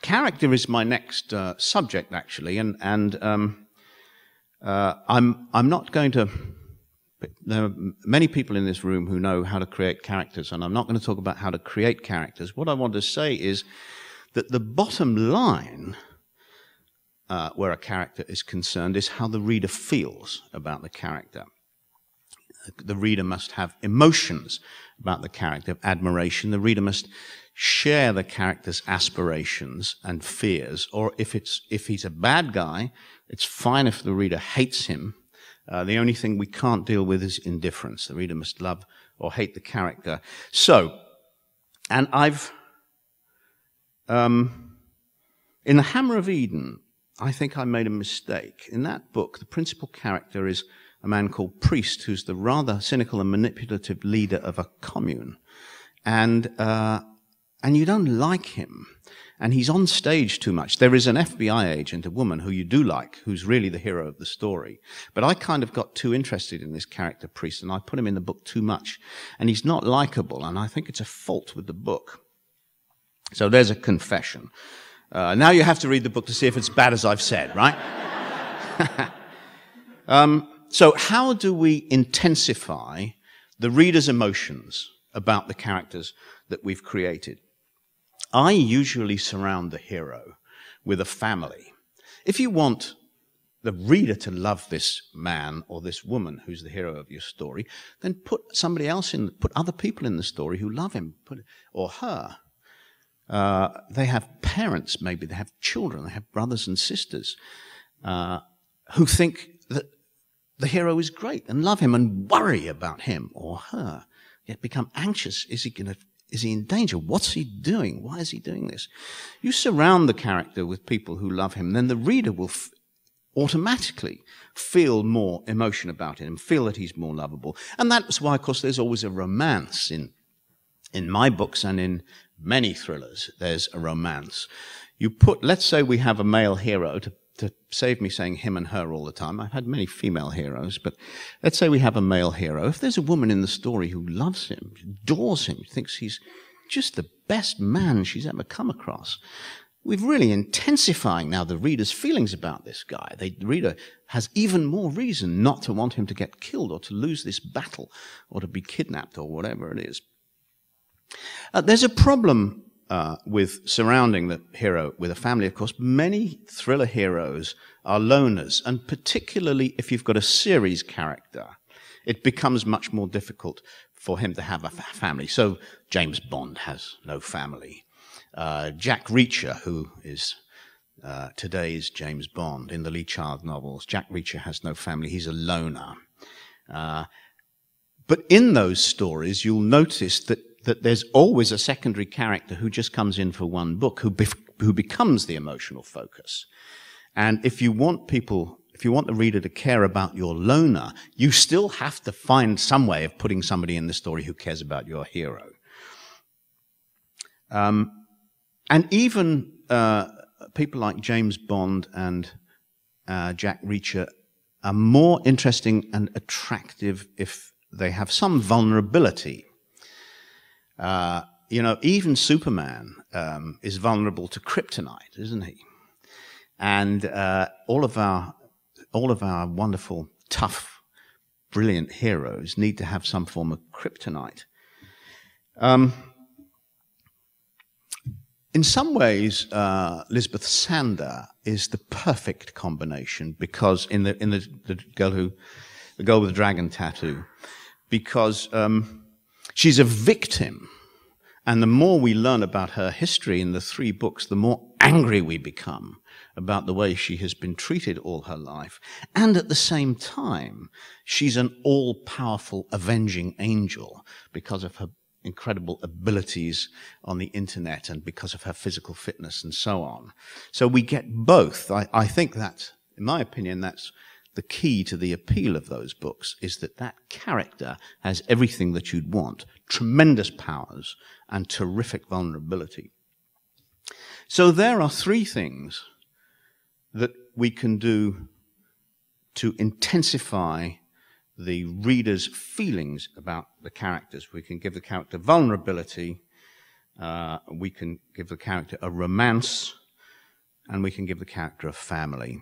Character is my next subject, actually, and I'm not going to. There are many people in this room who know how to create characters, and I'm not going to talk about how to create characters. What I want to say is that the bottom line, where a character is concerned, is how the reader feels about the character. The reader must have emotions about the character, of admiration. The reader must share the character's aspirations and fears, or if he's a bad guy, it's fine if the reader hates him. The only thing we can't deal with is indifference. The reader must love or hate the character. So, and I've, in The Hammer of Eden, I think I made a mistake. In that book, the principal character is a man called Priest, who's the rather cynical and manipulative leader of a commune. And you don't like him. And he's on stage too much. There is an FBI agent, a woman who you do like, who's really the hero of the story. But I kind of got too interested in this character, Priest, and I put him in the book too much. And he's not likable, and I think it's a fault with the book. So there's a confession. Now you have to read the book to see if it's bad as I've said, right? So how do we intensify the reader's emotions about the characters that we've created? I usually surround the hero with a family. If you want the reader to love this man or this woman who's the hero of your story, then put somebody else in, put other people in the story who love him or her. They have parents, maybe they have children, they have brothers and sisters who think that the hero is great and love him and worry about him or her, yet become anxious. Is he in danger? What's he doing? Why is he doing this? You surround the character with people who love him, then the reader will automatically feel more emotion about him, feel that he's more lovable. And that's why, of course, there's always a romance in my books and in many thrillers. There's a romance. You put, let's say we have a male hero, to save me saying him and her all the time. I've had many female heroes, but let's say we have a male hero. If there's a woman in the story who loves him, adores him, thinks he's just the best man she's ever come across, we're really intensifying now the reader's feelings about this guy. The reader has even more reason not to want him to get killed or to lose this battle or to be kidnapped or whatever it is. There's a problem with surrounding the hero with a family, of course. Many thriller heroes are loners, and particularly if you've got a series character, it becomes much more difficult for him to have a family. So James Bond has no family. Jack Reacher, who is today's James Bond in the Lee Child novels, Jack Reacher has no family. He's a loner. But in those stories, you'll notice that there's always a secondary character who just comes in for one book, who becomes the emotional focus. And if you want the reader to care about your loner, you still have to find some way of putting somebody in the story who cares about your hero. And even people like James Bond and Jack Reacher are more interesting and attractive if they have some vulnerability. You know, even Superman is vulnerable to kryptonite, isn't he? And all of our wonderful, tough, brilliant heroes need to have some form of kryptonite. In some ways, Lisbeth Salander is the perfect combination, because in the girl with the dragon tattoo, because she's a victim, and the more we learn about her history in the 3 books, the more angry we become about the way she has been treated all her life. And at the same time, she's an all-powerful avenging angel because of her incredible abilities on the internet and because of her physical fitness and so on. So we get both. I think that, in my opinion, that's the key to the appeal of those books, is that that character has everything that you'd want: tremendous powers and terrific vulnerability. So there are 3 things that we can do to intensify the reader's feelings about the characters. We can give the character vulnerability, we can give the character a romance, and we can give the character a family.